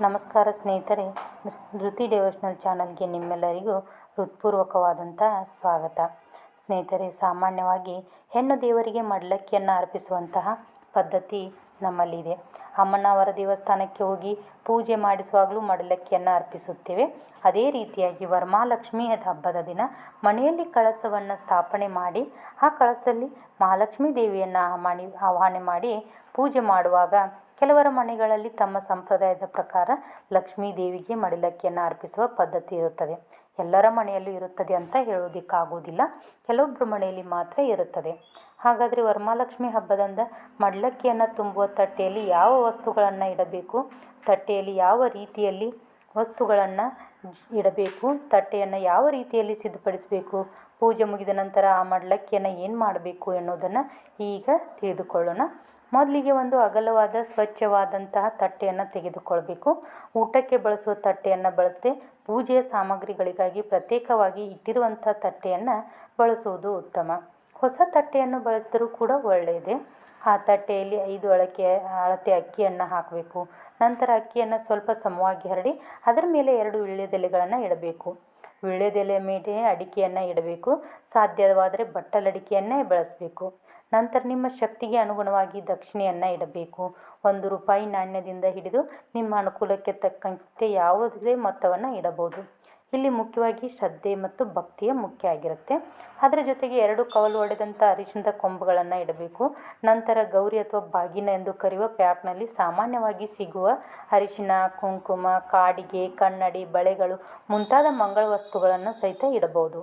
ನಮಸ್ಕಾರ ಸ್ನೇಹಿತರೆ, ಧೃತಿ ಡಿವೋಷನಲ್ ಚಾನಲ್ಗೆ ನಿಮ್ಮೆಲ್ಲರಿಗೂ ಹೃತ್ಪೂರ್ವಕವಾದಂಥ ಸ್ವಾಗತ. ಸ್ನೇಹಿತರೆ, ಸಾಮಾನ್ಯವಾಗಿ ಹೆಣ್ಣು ದೇವರಿಗೆ ಮಡಿಲಕ್ಕಿಯನ್ನು ಅರ್ಪಿಸುವಂತಹ ಪದ್ಧತಿ ನಮ್ಮಲ್ಲಿದೆ. ಅಮ್ಮನವರ ದೇವಸ್ಥಾನಕ್ಕೆ ಹೋಗಿ ಪೂಜೆ ಮಾಡಿಸುವಾಗಲೂ ಮಡಿಲಕ್ಕಿಯನ್ನು ಅರ್ಪಿಸುತ್ತೇವೆ. ಅದೇ ರೀತಿಯಾಗಿ ವರಮಹಾಲಕ್ಷ್ಮಿ ಹಬ್ಬದ ದಿನ ಮನೆಯಲ್ಲಿ ಕಳಸವನ್ನು ಸ್ಥಾಪನೆ ಮಾಡಿ ಆ ಕಳಸದಲ್ಲಿ ಮಹಾಲಕ್ಷ್ಮೀ ದೇವಿಯನ್ನು ಆವಾಹನೆ ಮಾಡಿ ಪೂಜೆ ಮಾಡುವಾಗ ಕೆಲವರ ಮನೆಗಳಲ್ಲಿ ತಮ್ಮ ಸಂಪ್ರದಾಯದ ಪ್ರಕಾರ ಲಕ್ಷ್ಮೀ ದೇವಿಗೆ ಮಡಿಲಕ್ಕಿಯನ್ನು ಅರ್ಪಿಸುವ ಪದ್ಧತಿ ಇರುತ್ತದೆ. ಎಲ್ಲರ ಮನೆಯಲ್ಲೂ ಇರುತ್ತದೆ ಅಂತ ಹೇಳೋದಕ್ಕಾಗೋದಿಲ್ಲ, ಕೆಲವೊಬ್ಬರ ಮನೆಯಲ್ಲಿ ಮಾತ್ರ ಇರುತ್ತದೆ. ಹಾಗಾದರೆ ವರಮಹಾಲಕ್ಷ್ಮಿ ಹಬ್ಬದಂದ ಮಡಿಲಕ್ಕಿಯನ್ನು ತುಂಬುವ ತಟ್ಟೆಯಲ್ಲಿ ಯಾವ ವಸ್ತುಗಳನ್ನು ಇಡಬೇಕು, ತಟ್ಟೆಯಲ್ಲಿ ಯಾವ ರೀತಿಯಲ್ಲಿ ವಸ್ತುಗಳನ್ನು ಇಡಬೇಕು, ತಟ್ಟೆಯನ್ನು ಯಾವ ರೀತಿಯಲ್ಲಿ ಸಿದ್ಧಪಡಿಸಬೇಕು, ಪೂಜೆ ಮುಗಿದ ನಂತರ ಆ ಮಡಿಲಕ್ಕಿಯನ್ನು ಏನು ಮಾಡಬೇಕು ಎನ್ನುವುದನ್ನು ಈಗ ತಿಳಿದುಕೊಳ್ಳೋಣ. ಮೊದಲಿಗೆ ಒಂದು ಅಗಲವಾದ ಸ್ವಚ್ಛವಾದಂತಹ ತಟ್ಟೆಯನ್ನು ತೆಗೆದುಕೊಳ್ಬೇಕು. ಊಟಕ್ಕೆ ಬಳಸುವ ತಟ್ಟೆಯನ್ನು ಬಳಸದೆ ಪೂಜೆಯ ಸಾಮಗ್ರಿಗಳಿಗಾಗಿ ಪ್ರತ್ಯೇಕವಾಗಿ ಇಟ್ಟಿರುವಂಥ ತಟ್ಟೆಯನ್ನು ಬಳಸುವುದು ಉತ್ತಮ. ಹೊಸ ತಟ್ಟೆಯನ್ನು ಬಳಸಿದರೂ ಕೂಡ ಒಳ್ಳೆಯದೇ. ಆ ತಟ್ಟೆಯಲ್ಲಿ 5 ಅಳತೆ ಅಕ್ಕಿಯನ್ನು ಹಾಕಬೇಕು. ನಂತರ ಅಕ್ಕಿಯನ್ನು ಸ್ವಲ್ಪ ಸಮವಾಗಿ ಹರಡಿ ಅದರ ಮೇಲೆ 2 ವೀಳ್ಯದೆಲೆಗಳನ್ನು ಇಡಬೇಕು. ವೀಳ್ಯದೆಲೆ ಮೇಲೆ ಅಡಿಕೆಯನ್ನು ಇಡಬೇಕು. ಸಾಧ್ಯವಾದರೆ ಬಟ್ಟಲಡಿಕೆಯನ್ನೇ ಬಳಸಬೇಕು. ನಂತರ ನಿಮ್ಮ ಶಕ್ತಿಗೆ ಅನುಗುಣವಾಗಿ ದಕ್ಷಿಣೆಯನ್ನು ಇಡಬೇಕು. 1 ರೂಪಾಯಿ ನಾಣ್ಯದಿಂದ ಹಿಡಿದು ನಿಮ್ಮ ಅನುಕೂಲಕ್ಕೆ ತಕ್ಕಂತೆ ಯಾವುದೇ ಮೊತ್ತವನ್ನು ಇಡಬಹುದು. ಇಲ್ಲಿ ಮುಖ್ಯವಾಗಿ ಶ್ರದ್ಧೆ ಮತ್ತು ಭಕ್ತಿಯ ಮುಖ್ಯ ಆಗಿರುತ್ತೆ. ಅದರ ಜೊತೆಗೆ 2 ಕವಲು ಒಡೆದಂಥ ಅರಿಶಿಣದ ಕೊಂಬುಗಳನ್ನು ಇಡಬೇಕು. ನಂತರ ಗೌರಿ ಅಥವಾ ಬಾಗಿನ ಎಂದು ಕರೆಯುವ ಪ್ಯಾಕ್ನಲ್ಲಿ ಸಾಮಾನ್ಯವಾಗಿ ಸಿಗುವ ಅರಿಶಿಣ, ಕುಂಕುಮ, ಕಾಡಿಗೆ, ಕನ್ನಡಿ, ಬಳೆಗಳು ಮುಂತಾದ ಮಂಗಳ ವಸ್ತುಗಳನ್ನು ಸಹಿತ ಇಡಬಹುದು.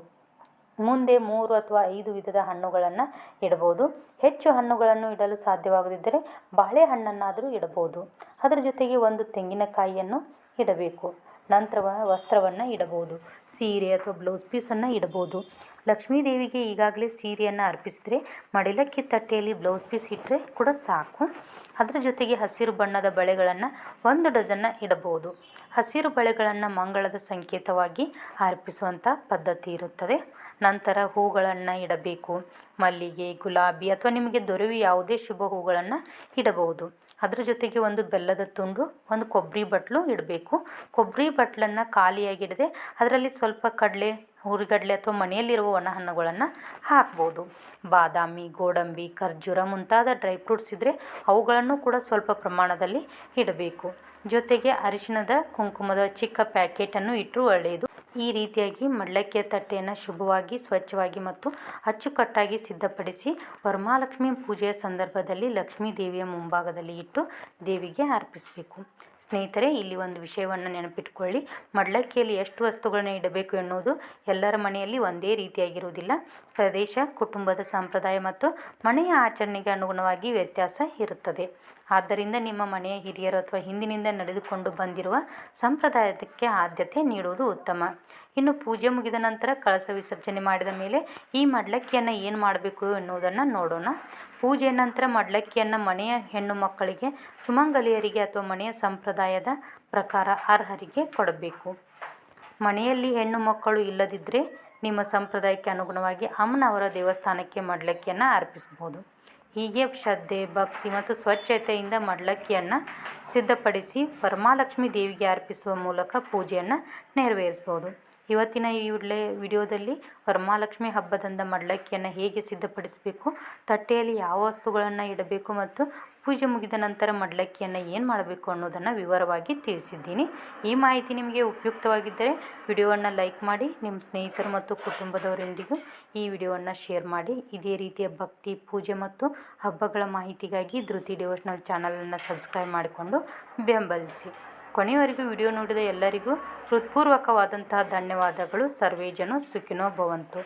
ಮುಂದೆ 3 ಅಥವಾ 5 ವಿಧದ ಹಣ್ಣುಗಳನ್ನು ಇಡಬಹುದು. ಹೆಚ್ಚು ಹಣ್ಣುಗಳನ್ನು ಇಡಲು ಸಾಧ್ಯವಾಗದಿದ್ದರೆ ಬಾಳೆಹಣ್ಣನ್ನಾದರೂ ಇಡಬಹುದು. ಅದರ ಜೊತೆಗೆ 1 ತೆಂಗಿನಕಾಯಿಯನ್ನು ಇಡಬೇಕು. ನಂತರ ವಸ್ತ್ರವನ್ನು ಇಡಬಹುದು. ಸೀರೆ ಅಥವಾ ಬ್ಲೌಸ್ ಪೀಸನ್ನು ಇಡಬಹುದು. ಲಕ್ಷ್ಮೀ ದೇವಿಗೆ ಈಗಾಗಲೇ ಸೀರೆಯನ್ನು ಅರ್ಪಿಸಿದರೆ ಮಡಿಲಕ್ಕಿ ತಟ್ಟೆಯಲ್ಲಿ ಬ್ಲೌಸ್ ಪೀಸ್ ಇಟ್ಟರೆ ಕೂಡ ಸಾಕು. ಅದರ ಜೊತೆಗೆ ಹಸಿರು ಬಣ್ಣದ ಬಳೆಗಳನ್ನು 1 ಡಜನ್ನ ಇಡಬಹುದು. ಹಸಿರು ಬಳೆಗಳನ್ನು ಮಂಗಳದ ಸಂಕೇತವಾಗಿ ಅರ್ಪಿಸುವಂಥ ಪದ್ಧತಿ ಇರುತ್ತದೆ. ನಂತರ ಹೂಗಳನ್ನು ಇಡಬೇಕು. ಮಲ್ಲಿಗೆ, ಗುಲಾಬಿ ಅಥವಾ ನಿಮಗೆ ದೊರೆಯುವ ಯಾವುದೇ ಶುಭ ಹೂಗಳನ್ನು ಇಡಬಹುದು. ಅದರ ಜೊತೆಗೆ 1 ಬೆಲ್ಲದ ತುಂಡು, 1 ಕೊಬ್ಬರಿ ಬಟ್ಲು ಇಡಬೇಕು. ಕೊಬ್ಬರಿ ಬಟ್ಲನ್ನು ಖಾಲಿಯಾಗಿಡದೆ ಅದರಲ್ಲಿ ಸ್ವಲ್ಪ ಕಡಲೆ, ಹುರಿಗಡಲೆ ಅಥವಾ ಮನೆಯಲ್ಲಿರುವ ಒಣ ಹಣ್ಣುಗಳನ್ನು ಹಾಕ್ಬೋದು. ಬಾದಾಮಿ, ಗೋಡಂಬಿ, ಖರ್ಜೂರ ಮುಂತಾದ ಡ್ರೈ ಫ್ರೂಟ್ಸ್ ಇದ್ದರೆ ಅವುಗಳನ್ನು ಕೂಡ ಸ್ವಲ್ಪ ಪ್ರಮಾಣದಲ್ಲಿ ಇಡಬೇಕು. ಜೊತೆಗೆ ಅರಿಶಿಣದ ಕುಂಕುಮದ ಚಿಕ್ಕ ಪ್ಯಾಕೆಟನ್ನು ಇಟ್ಟರೂ ಒಳ್ಳೆಯದು. ಈ ರೀತಿಯಾಗಿ ಮಡಿಲಕ್ಕಿಯ ತಟ್ಟೆಯನ್ನು ಶುಭವಾಗಿ, ಸ್ವಚ್ಛವಾಗಿ ಮತ್ತು ಅಚ್ಚುಕಟ್ಟಾಗಿ ಸಿದ್ಧಪಡಿಸಿ ವರಮಹಾಲಕ್ಷ್ಮಿ ಪೂಜೆಯ ಸಂದರ್ಭದಲ್ಲಿ ಲಕ್ಷ್ಮೀ ದೇವಿಯ ಮುಂಭಾಗದಲ್ಲಿ ಇಟ್ಟು ದೇವಿಗೆ ಅರ್ಪಿಸಬೇಕು. ಸ್ನೇಹಿತರೆ, ಇಲ್ಲಿ ಒಂದು ವಿಷಯವನ್ನು ನೆನಪಿಟ್ಕೊಳ್ಳಿ. ಮಡಿಲಕ್ಕಿಯಲ್ಲಿ ಎಷ್ಟು ವಸ್ತುಗಳನ್ನ ಇಡಬೇಕು ಎನ್ನುವುದು ಎಲ್ಲರ ಮನೆಯಲ್ಲಿ ಒಂದೇ ರೀತಿಯಾಗಿರುವುದಿಲ್ಲ. ಪ್ರದೇಶ, ಕುಟುಂಬದ ಸಂಪ್ರದಾಯ ಮತ್ತು ಮನೆಯ ಆಚರಣೆಗೆ ಅನುಗುಣವಾಗಿ ವ್ಯತ್ಯಾಸ ಇರುತ್ತದೆ. ಆದ್ದರಿಂದ ನಿಮ್ಮ ಮನೆಯ ಹಿರಿಯರು ಅಥವಾ ಹಿಂದಿನಿಂದ ನಡೆದುಕೊಂಡು ಬಂದಿರುವ ಸಂಪ್ರದಾಯಕ್ಕೆ ಆದ್ಯತೆ ನೀಡುವುದು ಉತ್ತಮ. ಇನ್ನು ಪೂಜೆ ಮುಗಿದ ನಂತರ ಕಳಸ ವಿಸರ್ಜನೆ ಮಾಡಿದ ಮೇಲೆ ಈ ಮಡಿಲಕ್ಕಿಯನ್ನು ಏನು ಮಾಡಬೇಕು ಎನ್ನುವುದನ್ನು ನೋಡೋಣ. ಪೂಜೆಯ ನಂತರ ಮಡಿಲಕ್ಕಿಯನ್ನು ಮನೆಯ ಹೆಣ್ಣು ಮಕ್ಕಳಿಗೆ, ಸುಮಂಗಲಿಯರಿಗೆ ಅಥವಾ ಮನೆಯ ಸಂಪ್ರದಾಯದ ಪ್ರಕಾರ ಅರ್ಹರಿಗೆ ಕೊಡಬೇಕು. ಮನೆಯಲ್ಲಿ ಹೆಣ್ಣು ಮಕ್ಕಳು ಇಲ್ಲದಿದ್ದರೆ ನಿಮ್ಮ ಸಂಪ್ರದಾಯಕ್ಕೆ ಅನುಗುಣವಾಗಿ ಅಮ್ಮನವರ ದೇವಸ್ಥಾನಕ್ಕೆ ಮಡಿಲಕ್ಕಿಯನ್ನು ಅರ್ಪಿಸಬಹುದು. ಹೀಗೆ ಶ್ರದ್ಧೆ, ಭಕ್ತಿ ಮತ್ತು ಸ್ವಚ್ಛತೆಯಿಂದ ಮಡಿಲಕ್ಕಿಯನ್ನು ಸಿದ್ಧಪಡಿಸಿ ವರಮಹಾಲಕ್ಷ್ಮಿ ದೇವಿಗೆ ಅರ್ಪಿಸುವ ಮೂಲಕ ಪೂಜೆಯನ್ನು ನೆರವೇರಿಸಬಹುದು. ಇವತ್ತಿನ ಈ ವಿಡಿಯೋದಲ್ಲಿ ವರಮಹಾಲಕ್ಷ್ಮಿ ಹಬ್ಬದಂದ ಮಡಿಲಕ್ಕಿಯನ್ನು ಹೇಗೆ ಸಿದ್ಧಪಡಿಸಬೇಕು, ತಟ್ಟೆಯಲ್ಲಿ ಯಾವ ವಸ್ತುಗಳನ್ನು ಇಡಬೇಕು ಮತ್ತು ಪೂಜೆ ಮುಗಿದ ನಂತರ ಮಡಿಲಕ್ಕಿಯನ್ನು ಏನು ಮಾಡಬೇಕು ಅನ್ನೋದನ್ನು ವಿವರವಾಗಿ ತಿಳಿಸಿದ್ದೀನಿ. ಈ ಮಾಹಿತಿ ನಿಮಗೆ ಉಪಯುಕ್ತವಾಗಿದ್ದರೆ ವಿಡಿಯೋವನ್ನು ಲೈಕ್ ಮಾಡಿ, ನಿಮ್ಮ ಸ್ನೇಹಿತರು ಮತ್ತು ಕುಟುಂಬದವರೊಂದಿಗೂ ಈ ವಿಡಿಯೋವನ್ನು ಶೇರ್ ಮಾಡಿ. ಇದೇ ರೀತಿಯ ಭಕ್ತಿ, ಪೂಜೆ ಮತ್ತು ಹಬ್ಬಗಳ ಮಾಹಿತಿಗಾಗಿ ಧೃತಿ ಡಿವೋಷನಲ್ ಚಾನಲನ್ನು ಸಬ್ಸ್ಕ್ರೈಬ್ ಮಾಡಿಕೊಂಡು ಬೆಂಬಲಿಸಿ. ಕೊನೆಯವರೆಗೂ ವಿಡಿಯೋ ನೋಡಿದ ಎಲ್ಲರಿಗೂ ಹೃತ್ಪೂರ್ವಕವಾದಂತಹ ಧನ್ಯವಾದಗಳು. ಸರ್ವೇ ಜನ ಸುಖಿನೋ ಭವಂತು.